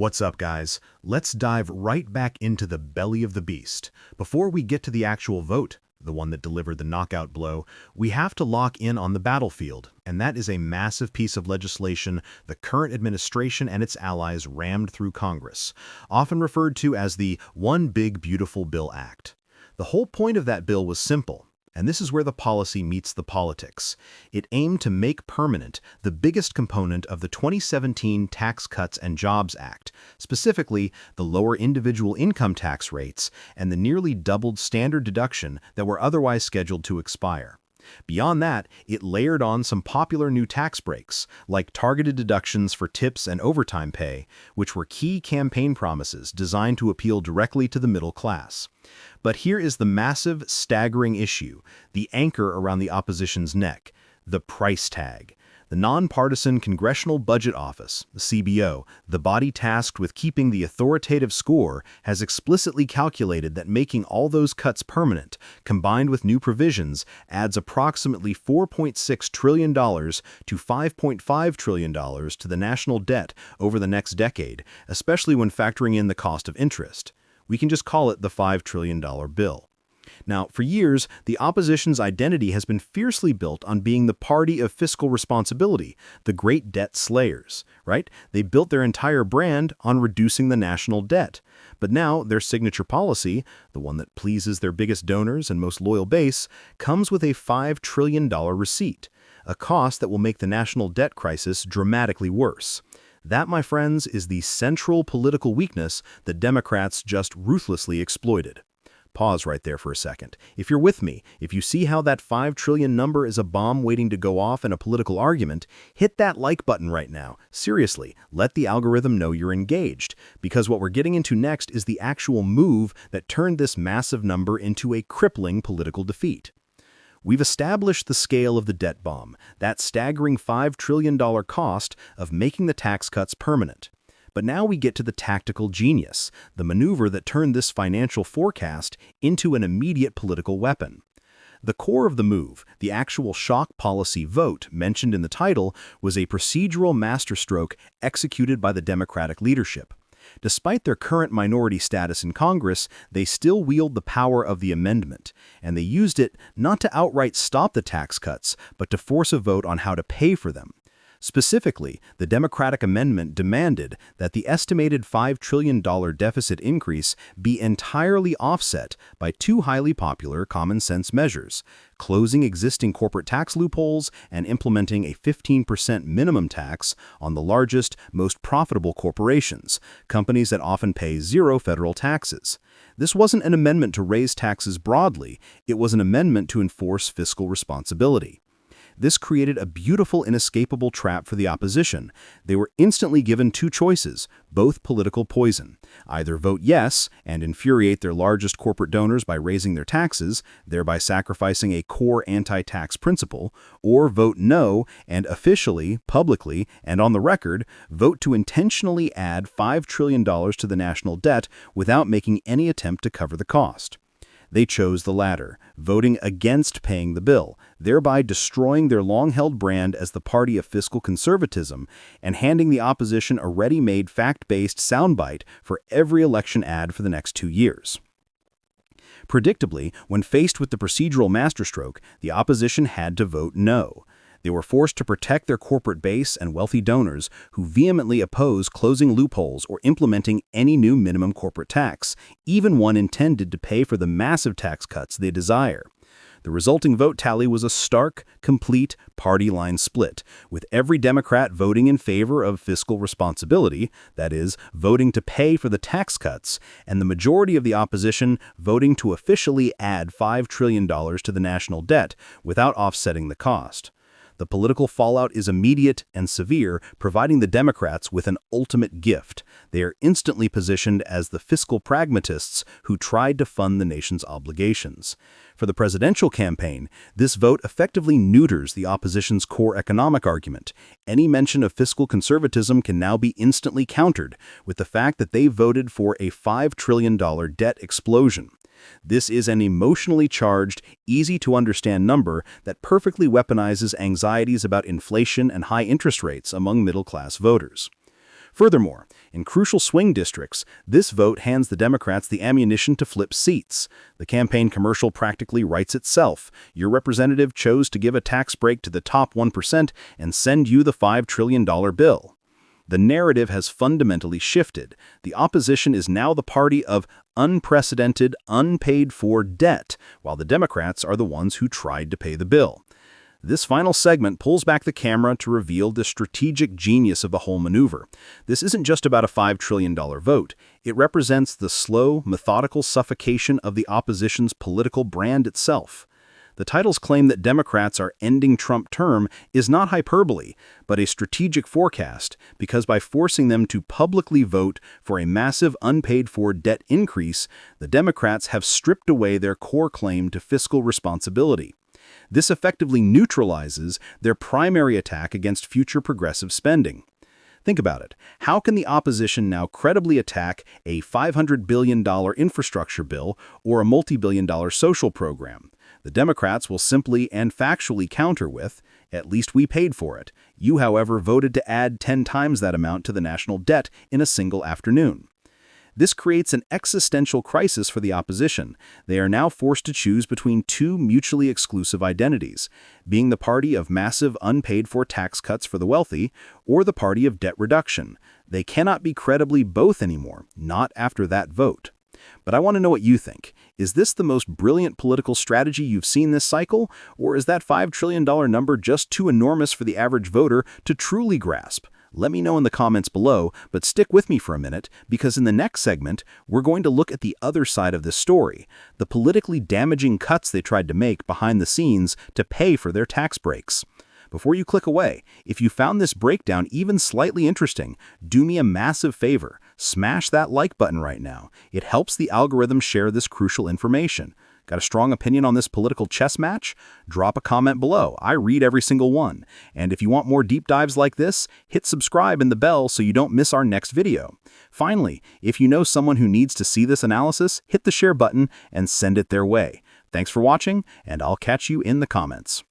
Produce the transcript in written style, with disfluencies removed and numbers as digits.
What's up, guys? Let's dive right back into the belly of the beast. Before we get to the actual vote, the one that delivered the knockout blow, we have to lock in on the battlefield, and that is a massive piece of legislation the current administration and its allies rammed through Congress, often referred to as the One Big Beautiful Bill Act. The whole point of that bill was simple. And this is where the policy meets the politics. It aimed to make permanent the biggest component of the 2017 Tax Cuts and Jobs Act, specifically the lower individual income tax rates and the nearly doubled standard deduction that were otherwise scheduled to expire. Beyond that, it layered on some popular new tax breaks, like targeted deductions for tips and overtime pay, which were key campaign promises designed to appeal directly to the middle class. But here is the massive, staggering issue, the anchor around the opposition's neck, the price tag. The Nonpartisan Congressional Budget Office, the CBO, the body tasked with keeping the authoritative score, has explicitly calculated that making all those cuts permanent, combined with new provisions, adds approximately $4.6 trillion to $5.5 trillion to the national debt over the next decade, especially when factoring in the cost of interest. We can just call it the $5 trillion bill. Now, for years, the opposition's identity has been fiercely built on being the party of fiscal responsibility, the great debt slayers, right? They built their entire brand on reducing the national debt. But now, their signature policy, the one that pleases their biggest donors and most loyal base, comes with a $5 trillion receipt, a cost that will make the national debt crisis dramatically worse. That, my friends, is the central political weakness that Democrats just ruthlessly exploited. Pause right there for a second. If you're with me, if you see how that 5 trillion number is a bomb waiting to go off in a political argument, hit that like button right now. Seriously, let the algorithm know you're engaged, because what we're getting into next is the actual move that turned this massive number into a crippling political defeat. We've established the scale of the debt bomb, that staggering $5 trillion cost of making the tax cuts permanent. But now we get to the tactical genius, the maneuver that turned this financial forecast into an immediate political weapon. The core of the move, the actual shock policy vote mentioned in the title, was a procedural masterstroke executed by the Democratic leadership. Despite their current minority status in Congress, they still wield the power of the amendment, and they used it not to outright stop the tax cuts, but to force a vote on how to pay for them. Specifically, the Democratic amendment demanded that the estimated $5 trillion deficit increase be entirely offset by two highly popular common-sense measures: closing existing corporate tax loopholes and implementing a 15% minimum tax on the largest, most profitable corporations, companies that often pay zero federal taxes. This wasn't an amendment to raise taxes broadly, it was an amendment to enforce fiscal responsibility. This created a beautiful, inescapable trap for the opposition. They were instantly given two choices, both political poison. Either vote yes and infuriate their largest corporate donors by raising their taxes, thereby sacrificing a core anti-tax principle, or vote no and officially, publicly, and on the record, vote to intentionally add $5 trillion to the national debt without making any attempt to cover the cost. They chose the latter, voting against paying the bill, thereby destroying their long-held brand as the party of fiscal conservatism and handing the opposition a ready-made, fact-based soundbite for every election ad for the next 2 years. Predictably, when faced with the procedural masterstroke, the opposition had to vote no. They were forced to protect their corporate base and wealthy donors who vehemently oppose closing loopholes or implementing any new minimum corporate tax, even one intended to pay for the massive tax cuts they desire. The resulting vote tally was a stark, complete party line split, with every Democrat voting in favor of fiscal responsibility, that is, voting to pay for the tax cuts, and the majority of the opposition voting to officially add $5 trillion to the national debt without offsetting the cost. The political fallout is immediate and severe, providing the Democrats with an ultimate gift. They are instantly positioned as the fiscal pragmatists who tried to fund the nation's obligations. For the presidential campaign, this vote effectively neuters the opposition's core economic argument. Any mention of fiscal conservatism can now be instantly countered with the fact that they voted for a $5 trillion debt explosion. This is an emotionally charged, easy-to-understand number that perfectly weaponizes anxieties about inflation and high interest rates among middle-class voters. Furthermore, In crucial swing districts, this vote hands the Democrats the ammunition to flip seats. The campaign commercial practically writes itself. Your representative chose to give a tax break to the top 1% and send you the $5 trillion bill. The narrative has fundamentally shifted. The opposition is now the party of unprecedented, unpaid-for debt, while the Democrats are the ones who tried to pay the bill. This final segment pulls back the camera to reveal the strategic genius of the whole maneuver. This isn't just about a $5 trillion vote. It represents the slow, methodical suffocation of the opposition's political brand itself. The title's claim that Democrats are ending Trump term is not hyperbole, but a strategic forecast, because by forcing them to publicly vote for a massive unpaid-for debt increase, the Democrats have stripped away their core claim to fiscal responsibility. This effectively neutralizes their primary attack against future progressive spending. Think about it. How can the opposition now credibly attack a $500 billion infrastructure bill or a multi-billion-dollar social program? The Democrats will simply and factually counter with, "At least we paid for it. You, however, voted to add 10 times that amount to the national debt in a single afternoon." This creates an existential crisis for the opposition. They are now forced to choose between two mutually exclusive identities, being the party of massive unpaid-for tax cuts for the wealthy or the party of debt reduction. They cannot be credibly both anymore, not after that vote. But I want to know what you think. Is this the most brilliant political strategy you've seen this cycle, or is that $5 trillion number just too enormous for the average voter to truly grasp? Let me know in the comments below, but stick with me for a minute, because in the next segment, we're going to look at the other side of this story, the politically damaging cuts they tried to make behind the scenes to pay for their tax breaks. Before you click away, if you found this breakdown even slightly interesting, do me a massive favor. Smash that like button right now. It helps the algorithm share this crucial information. Got a strong opinion on this political chess match? Drop a comment below. I read every single one. And if you want more deep dives like this, hit subscribe and the bell so you don't miss our next video. Finally, if you know someone who needs to see this analysis, hit the share button and send it their way. Thanks for watching, and I'll catch you in the comments.